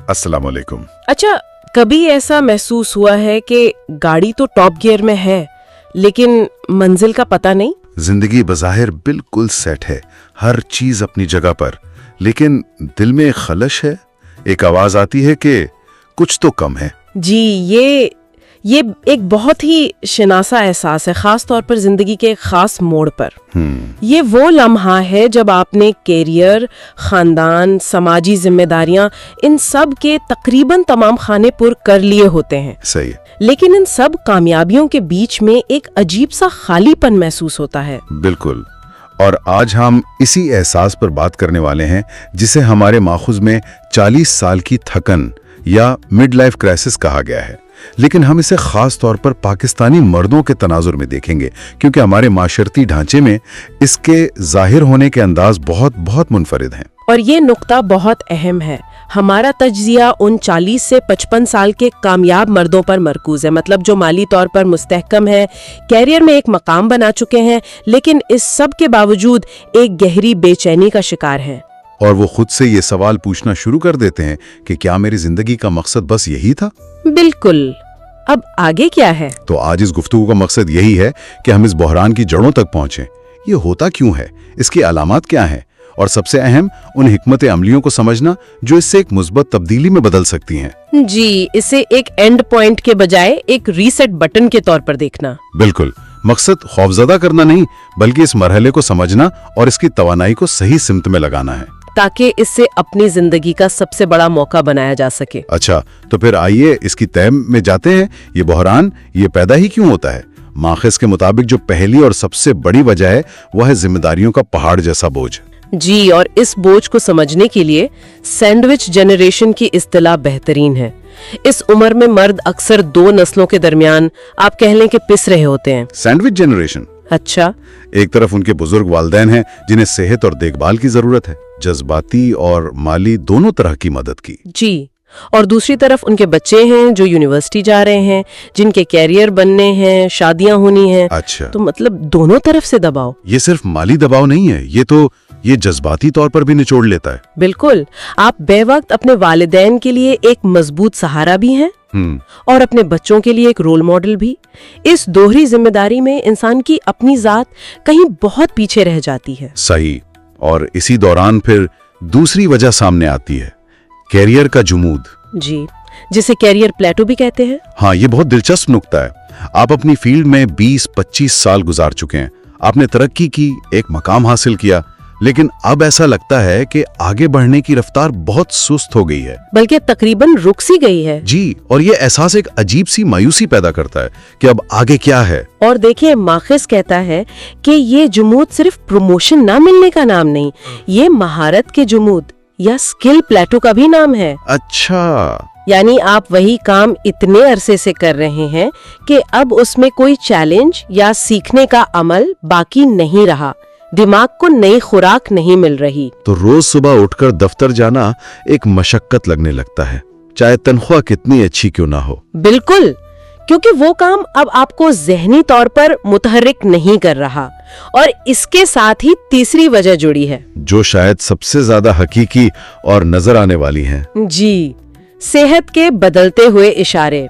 अस्सलाम वालेकुम। अच्छा, कभी ऐसा महसूस हुआ है कि गाड़ी तो टॉप गियर में है लेकिन मंजिल का पता नहीं? जिंदगी बज़ाहिर बिल्कुल सेट है, हर चीज अपनी जगह पर, लेकिन दिल में एक खलश है। एक आवाज आती है कि कुछ तो कम है। जी, ये एक बहुत ही शनासा एहसास है, खास तौर पर जिंदगी के एक खास मोड़ पर। ये वो लम्हा है जब आपने कैरियर, खानदान, समाजी जिम्मेदारियां, इन सब के तकरीबन तमाम खाने पुर कर लिए होते हैं। सही है। लेकिन इन सब कामयाबियों के बीच में एक अजीब सा खालीपन महसूस होता है। बिल्कुल। और आज हम इसी एहसास पर बात करने वाले हैं जिसे हमारे माखुज में 40 साल की थकन या मिड लाइफ क्राइसिस कहा गया है। लेकिन हम इसे खास तौर पर पाकिस्तानी मर्दों के तनाजुर में देखेंगे, क्योंकि हमारे माशरती ढांचे में इसके जाहिर होने के अंदाज बहुत मुनफरिद हैं। और ये नुक्ता बहुत अहम है। हमारा तज्जिया उन 40 से 55 साल के कामयाब मर्दों पर मरकूज है, मतलब जो माली तौर पर मुस्तहकम है, कैरियर में एक मकाम बना चुके हैं, लेकिन इस सब के बावजूद एक गहरी बेचैनी का शिकार हैं। और वो खुद से ये सवाल पूछना शुरू कर देते हैं कि क्या मेरी जिंदगी का मकसद बस यही था? बिल्कुल। अब आगे क्या है? तो आज इस गुफ्तगू का मकसद यही है कि हम इस बहरान की जड़ों तक पहुंचें। ये होता क्यों है, इसकी अलामात क्या हैं, और सबसे अहम उन हिकमत अमलियों को समझना जो इससे एक मुस्बत तब्दीली में बदल सकती हैं। जी, इसे एक एंड पॉइंट के बजाय एक रीसेट बटन के तौर पर देखना। बिल्कुल। मकसद खौफजदा करना नहीं, बल्कि इस मरहले को समझना और इसकी तवानाई को सही सिमत में लगाना है, ताकि इससे अपनी जिंदगी का सबसे बड़ा मौका बनाया जा सके। अच्छा, तो फिर आइए इसकी तय में जाते हैं। ये बहरान ये पैदा ही क्यों होता है? माखिज के मुताबिक जो पहली और सबसे बड़ी वजह है वह है जिम्मेदारियों का पहाड़ जैसा बोझ। जी, और इस बोझ को समझने के लिए सैंडविच जनरेशन की इस्तिलाह बेहतरीन है। इस उम्र में मर्द अक्सर दो नस्लों के दरमियान आप कह लें कि पिस रहे होते हैं। Sandwich generation? अच्छा। एक तरफ उनके बुजुर्ग वालिदैन हैं जिन्हें सेहत और देखभाल की जरूरत है, जज्बाती और माली दोनों तरह की मदद की। जी, और दूसरी तरफ उनके बच्चे हैं जो यूनिवर्सिटी जा रहे हैं, जिनके कैरियर बनने हैं, शादियां होनी हैं। अच्छा, तो मतलब दोनों तरफ से दबाव। ये सिर्फ माली दबाव नहीं है, ये जज्बाती तौर पर भी निचोड़ लेता है। बिल्कुल। आप बेवक्त अपने वालिदैन के लिए एक मजबूत सहारा भी हैं और अपने बच्चों के लिए एक रोल मॉडल भी। इस दोहरी जिम्मेदारी में इंसान की अपनी जात कहीं बहुत पीछे रह जाती है। सही। और इसी दौरान फिर दूसरी वजह सामने आती है, कैरियर का जुमूद। जी, जिसे कैरियर प्लेटो भी कहते हैं। हाँ, ये बहुत दिलचस्प नुक्ता है। आप अपनी फील्ड में 20-25 साल गुजार चुके हैं, आपने तरक्की की, एक मकाम हासिल किया, लेकिन अब ऐसा लगता है कि आगे बढ़ने की रफ्तार बहुत सुस्त हो गई है, बल्कि तकरीबन रुक सी गई है। जी, और ये एहसास एक अजीब सी मायूसी पैदा करता है कि अब आगे क्या है। और देखिए, माखिज कहता है कि ये जुमूद सिर्फ प्रमोशन ना मिलने का नाम नहीं, ये महारत के जुमूद या स्किल प्लेटो का भी नाम है। अच्छा, यानी आप वही काम इतने अरसे से कर रहे हैं कि अब उसमें कोई चैलेंज या सीखने का अमल बाकी नहीं रहा, दिमाग को नई खुराक नहीं मिल रही। तो रोज सुबह उठकर दफ्तर जाना एक मशक्कत लगने लगता है, चाहे तनख्वाह कितनी अच्छी क्यों ना हो। बिल्कुल, क्योंकि वो काम अब आपको ज़हनी तौर पर मुतहर्रिक नहीं कर रहा। और इसके साथ ही तीसरी वजह जुड़ी है, जो शायद सबसे ज्यादा हकीकी और नजर आने वाली है। जी, सेहत के बदलते हुए इशारे।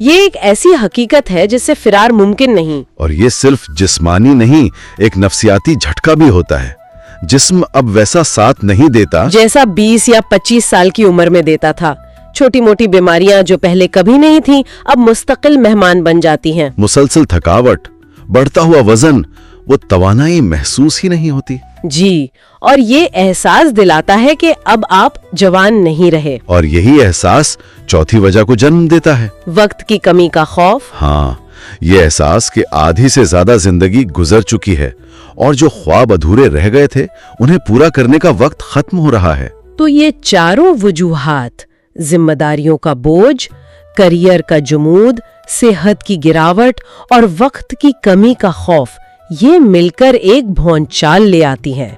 ये एक ऐसी हकीकत है जिससे फिरार मुमकिन नहीं। और ये सिर्फ जिस्मानी नहीं, एक नफ्सियाती झटका भी होता है। जिस्म अब वैसा साथ नहीं देता जैसा 20 या 25 साल की उम्र में देता था। छोटी मोटी बीमारियां जो पहले कभी नहीं थी, अब मुस्तकिल मेहमान बन जाती हैं। मुसलसल थकावट, बढ़ता हुआ वजन, वो तवानाई महसूस ही नहीं होती। जी, और ये एहसास दिलाता है कि अब आप जवान नहीं रहे। और यही एहसास चौथी वजह को जन्म देता है, वक्त की कमी का खौफ। हाँ, ये एहसास कि आधी से ज्यादा जिंदगी गुजर चुकी है और जो ख्वाब अधूरे रह गए थे उन्हें पूरा करने का वक्त खत्म हो रहा है। तो ये चारों वजूहात, जिम्मेदारियों का बोझ, करियर का जुमूद, सेहत की गिरावट और वक्त की कमी का खौफ, ये मिलकर एक भौंचाल ले आती हैं।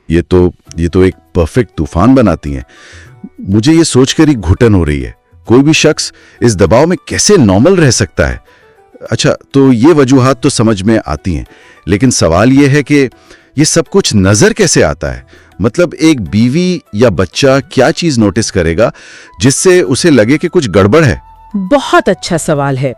ये तो एक परफेक्ट तूफान बनाती हैं। मुझे ये सोचकर ही घुटन हो रही है, कोई भी शख्स इस दबाव में कैसे नॉर्मल रह सकता है। अच्छा, तो ये वजूहात तो समझ में आती हैं, लेकिन सवाल ये है कि ये सब कुछ नजर कैसे आता है? मतलब एक बीवी या बच्चा क्या चीज नोटिस करेगा जिससे उसे लगे कि कुछ गड़बड़ है? बहुत अच्छा सवाल है,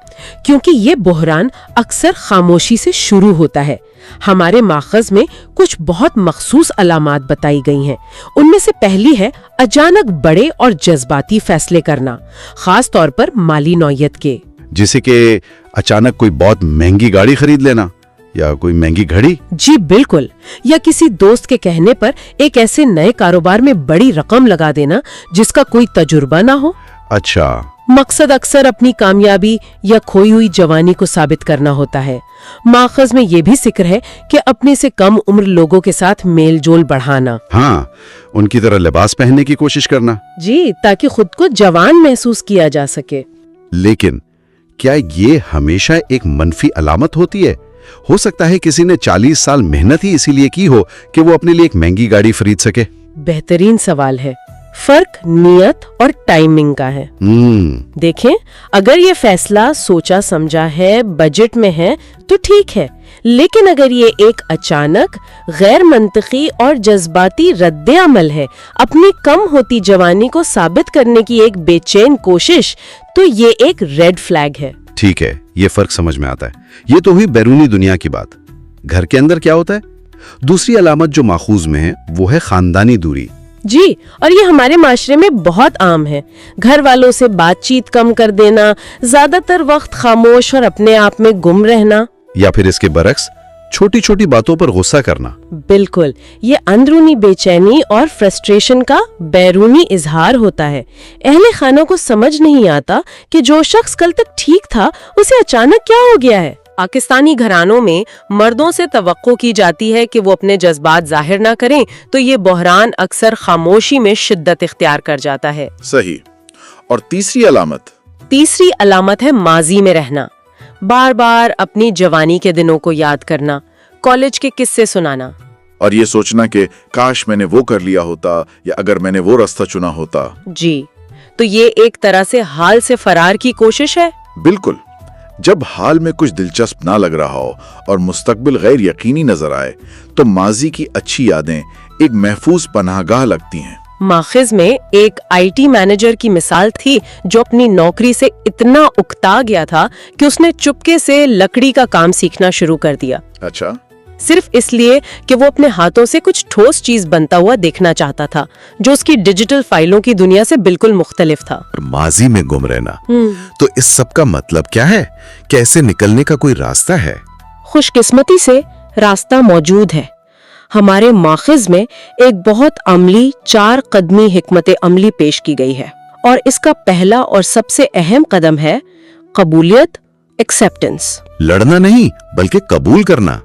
क्योंकि ये बहरान अक्सर खामोशी से शुरू होता है। हमारे माखज़ में कुछ बहुत मखसूस अलामात बताई गई हैं। उनमें से पहली है अचानक बड़े और जज्बाती फैसले करना, खास तौर पर माली नौयत के। जैसे कि अचानक कोई बहुत महंगी गाड़ी खरीद लेना या कोई महंगी घड़ी। जी बिल्कुल, या किसी दोस्त के कहने पर एक ऐसे नए कारोबार में बड़ी रकम लगा देना जिसका कोई तजुर्बा ना हो। अच्छा, मकसद अक्सर अपनी कामयाबी या खोई हुई जवानी को साबित करना होता है। माखज़ में ये भी जिक्र है कि अपने से कम उम्र लोगों के साथ मेल जोल बढ़ाना। हाँ, उनकी तरह लिबास पहनने की कोशिश करना। जी, ताकि खुद को जवान महसूस किया जा सके। लेकिन क्या ये हमेशा एक मनफी अलामत होती है? हो सकता है किसी ने 40 साल मेहनत ही इसीलिए की हो कि वो अपने लिए एक महंगी गाड़ी खरीद सके। बेहतरीन सवाल है। फर्क नियत और टाइमिंग का है। देखें, अगर ये फैसला सोचा समझा है, बजट में है, तो ठीक है। लेकिन अगर ये एक अचानक, गैर मंतकी और जज्बाती रद्दे अमल है, अपनी कम होती जवानी को साबित करने की एक बेचैन कोशिश, तो ये एक रेड फ्लैग है। ठीक है, ये फर्क समझ में आता है। ये तो हुई बैरूनी दुनिया की बात। घर के अंदर क्या होता है? दूसरी अलामत जो माखूज में है वो है खानदानी दूरी। जी, और ये हमारे माशरे में बहुत आम है। घर वालों से बातचीत कम कर देना, ज्यादातर वक्त खामोश और अपने आप में गुम रहना, या फिर इसके बरक्स छोटी छोटी बातों पर गुस्सा करना। बिल्कुल, ये अंदरूनी बेचैनी और फ्रस्ट्रेशन का बैरूनी इजहार होता है। अहले खानों को समझ नहीं आता कि जो शख्स कल तक ठीक था उसे अचानक क्या हो गया है। पाकिस्तानी घरानों में मर्दों से तवक्को की जाती है कि वो अपने जज्बात जाहिर ना करें, तो ये बहरान अक्सर खामोशी में शिद्दत इख्तियार कर जाता है। सही। और तीसरी अलामत है माजी में रहना, बार बार अपनी जवानी के दिनों को याद करना, कॉलेज के किस्से सुनाना और ये सोचना कि काश मैंने वो कर लिया होता या अगर मैंने वो रास्ता चुना होता। जी, तो ये एक तरह से हाल से फरार की कोशिश है। बिल्कुल, जब हाल में कुछ दिलचस्प ना लग रहा हो और मुस्तकबिल गैर यकीनी नजर आए तो माजी की अच्छी यादें एक महफूज पनाहगाह लगती हैं। माखिज में एक आईटी मैनेजर की मिसाल थी जो अपनी नौकरी से इतना उकता गया था कि उसने चुपके से लकड़ी का काम सीखना शुरू कर दिया। अच्छा, सिर्फ इसलिए कि वो अपने हाथों से कुछ ठोस चीज बनता हुआ देखना चाहता था जो उसकी डिजिटल फाइलों की दुनिया से बिल्कुल मुख्तलिफ था। माजी में गुम रहना, तो इस सब का मतलब क्या है? कैसे निकलने का कोई रास्ता है? खुशकिस्मती से रास्ता मौजूद है। हमारे माखिज में एक बहुत अमली 4 कदमी हिकमत अमली पेश की गई है और इसका पहला और सबसे अहम कदम है कबूलियत, एक्सेप्टेंस। लड़ना नहीं बल्कि कबूल करना।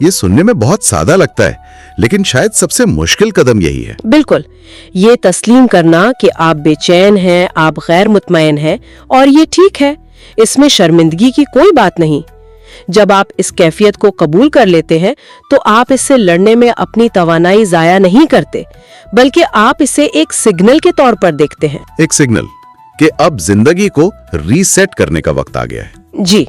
ये सुनने में बहुत सादा लगता है, लेकिन शायद सबसे मुश्किल कदम यही है। बिल्कुल, ये तस्लीम करना कि आप बेचैन हैं, आप गैर मुतमईन हैं और ये ठीक है, इसमें शर्मिंदगी की कोई बात नहीं। जब आप इस कैफियत को कबूल कर लेते हैं तो आप इससे लड़ने में अपनी तवानाई जाया नहीं करते, बल्कि आप इसे एक सिग्नल के तौर पर देखते हैं। एक सिग्नल कि अब जिंदगी को रीसेट करने का वक्त आ गया है। जी,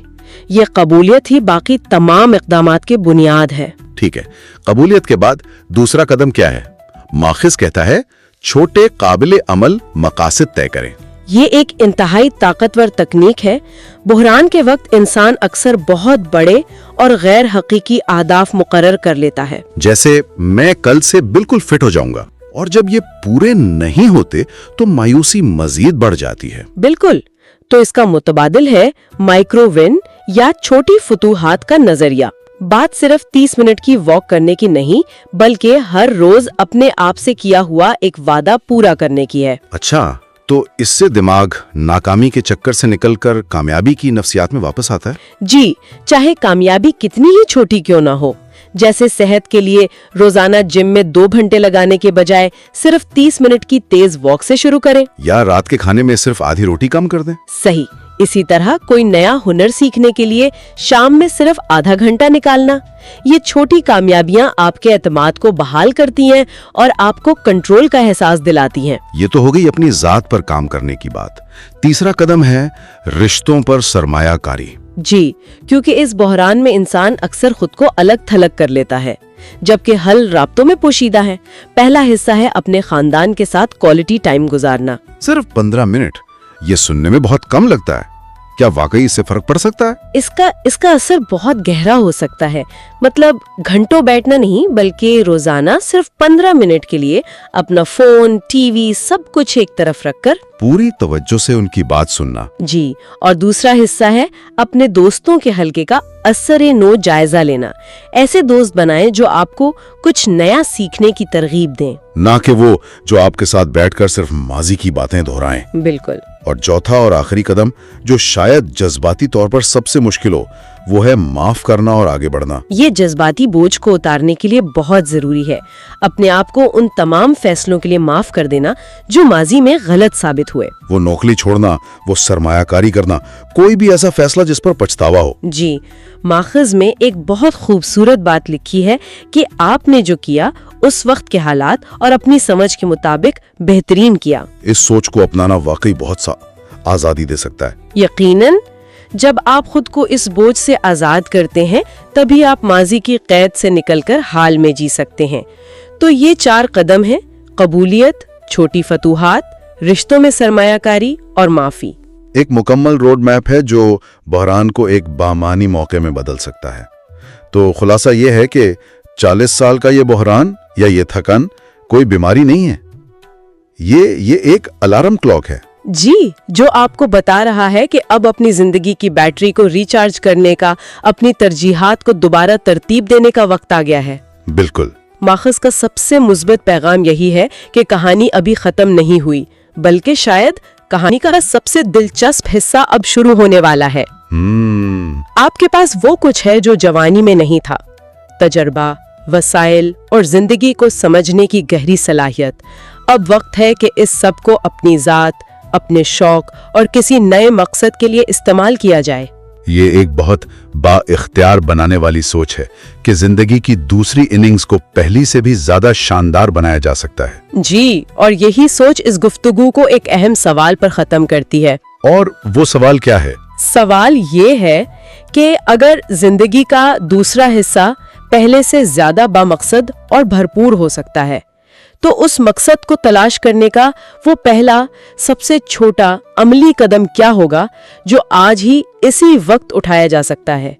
ये कबूलियत ही बाकी तमाम इक़दामात की बुनियाद है। ठीक है, कबूलियत के बाद दूसरा कदम क्या है? माखिज कहता है छोटे काबिल अमल मकासद तय करें। ये एक इंतहाई ताकतवर तकनीक है। बहरान के वक्त इंसान अक्सर बहुत बड़े और गैर हकीकी अहदाफ मुकर्रर कर लेता है, जैसे मैं कल से बिल्कुल फिट हो जाऊंगा, और जब ये पूरे नहीं होते तो मायूसी मजीद बढ़ जाती है। बिल्कुल, तो इसका मुतबादिल है माइक्रो विन या छोटी फुतूहात का नजरिया। बात सिर्फ 30 मिनट की वॉक करने की नहीं, बल्कि हर रोज अपने आप से किया हुआ एक वादा पूरा करने की है। अच्छा, तो इससे दिमाग नाकामी के चक्कर से निकलकर कामयाबी की नफ्सियात में वापस आता है। जी, चाहे कामयाबी कितनी ही छोटी क्यों ना हो, जैसे सेहत के लिए रोजाना जिम में 2 घंटे लगाने के बजाय सिर्फ 30 मिनट की तेज वॉक से शुरू करें, या रात के खाने में सिर्फ आधी रोटी कम कर दें। सही। इसी तरह कोई नया हुनर सीखने के लिए शाम में सिर्फ आधा घंटा निकालना। ये छोटी कामयाबियां आपके एतमाद को बहाल करती हैं और आपको कंट्रोल का एहसास दिलाती हैं। ये तो हो गई अपनी जात पर काम करने की बात। तीसरा कदम है रिश्तों पर सरमायाकारी। जी, क्योंकि इस बहरान में इंसान अक्सर खुद को अलग थलग कर लेता है। جبکہ حل رابطوں میں پوشیدہ ہے۔ پہلا حصہ ہے اپنے خاندان کے ساتھ کوالٹی ٹائم گزارنا۔ صرف 15 منٹ، یہ سننے میں بہت کم لگتا ہے، کیا واقعی اس سے فرق پڑ سکتا ہے؟ اس کا اثر بہت گہرا ہو سکتا ہے۔ مطلب گھنٹوں بیٹھنا نہیں، بلکہ روزانہ صرف 15 منٹ کے لیے اپنا فون، ٹی وی، سب کچھ ایک طرف رکھ کر پوری توجہ سے ان کی بات سننا۔ جی، اور دوسرا حصہ ہے اپنے دوستوں کے حلقے کا اثر نو جائزہ لینا۔ ایسے دوست بنائیں جو آپ کو کچھ نیا سیکھنے کی ترغیب دیں، نہ کہ وہ جو آپ کے ساتھ بیٹھ کر صرف ماضی کی باتیں دہرائیں۔ بالکل۔ اور چوتھا اور آخری قدم، جو شاید جذباتی طور پر سب سے مشکل ہو، وہ ہے معاف کرنا اور آگے بڑھنا۔ یہ جذباتی بوجھ کو اتارنے کے لیے بہت ضروری ہے، اپنے آپ کو ان تمام فیصلوں کے لیے معاف کر دینا جو ماضی میں غلط ثابت ہوئے۔ وہ نوکری چھوڑنا، وہ سرمایہ کاری کرنا، کوئی بھی ایسا فیصلہ جس پر پچھتاوا ہو۔ جی، ماخذ میں ایک بہت خوبصورت بات لکھی ہے کہ آپ نے جو کیا اس وقت کے حالات اور اپنی سمجھ کے مطابق بہترین کیا۔ اس سوچ کو اپنانا واقعی بہت سا آزادی دے سکتا ہے۔ یقیناً جب آپ خود کو اس بوجھ سے آزاد کرتے ہیں تبھی آپ ماضی کی قید سے نکل کر حال میں جی سکتے ہیں۔ تو یہ 4 قدم ہیں: قبولیت، چھوٹی فتوحات، رشتوں میں سرمایہ کاری اور معافی۔ ایک مکمل روڈ میپ ہے جو بحران کو ایک بامانی موقع میں بدل سکتا ہے۔ تو خلاصہ یہ ہے کہ 40 سال کا یہ بحران یا یہ تھکن کوئی بیماری نہیں ہے، یہ ایک الارم کلاک ہے۔ جی، جو آپ کو بتا رہا ہے کہ اب اپنی زندگی کی بیٹری کو ریچارج کرنے کا، اپنی ترجیحات کو دوبارہ ترتیب دینے کا وقت آ گیا ہے۔ بالکل۔ ماخذ کا سب سے مثبت پیغام یہی ہے کہ کہانی ابھی ختم نہیں ہوئی، بلکہ شاید کہانی کا سب سے دلچسپ حصہ اب شروع ہونے والا ہے۔ آپ کے پاس وہ کچھ ہے جو جوانی میں نہیں تھا: تجربہ، وسائل اور زندگی کو سمجھنے کی گہری صلاحیت۔ اب وقت ہے کہ اس سب کو اپنی ذات، اپنے شوق اور کسی نئے مقصد کے لیے استعمال کیا جائے۔ یہ ایک بہت با اختیار بنانے والی سوچ ہے کہ زندگی کی دوسری اننگز کو پہلی سے بھی زیادہ شاندار بنایا جا سکتا ہے۔ جی، اور یہی سوچ اس گفتگو کو ایک اہم سوال پر ختم کرتی ہے۔ اور وہ سوال کیا ہے؟ سوال یہ ہے کہ اگر زندگی کا دوسرا حصہ پہلے سے زیادہ بامقصد اور بھرپور ہو سکتا ہے تو اس مقصد کو تلاش کرنے کا وہ پہلا، سب سے چھوٹا عملی قدم کیا ہوگا جو آج ہی اسی وقت اٹھایا جا سکتا ہے؟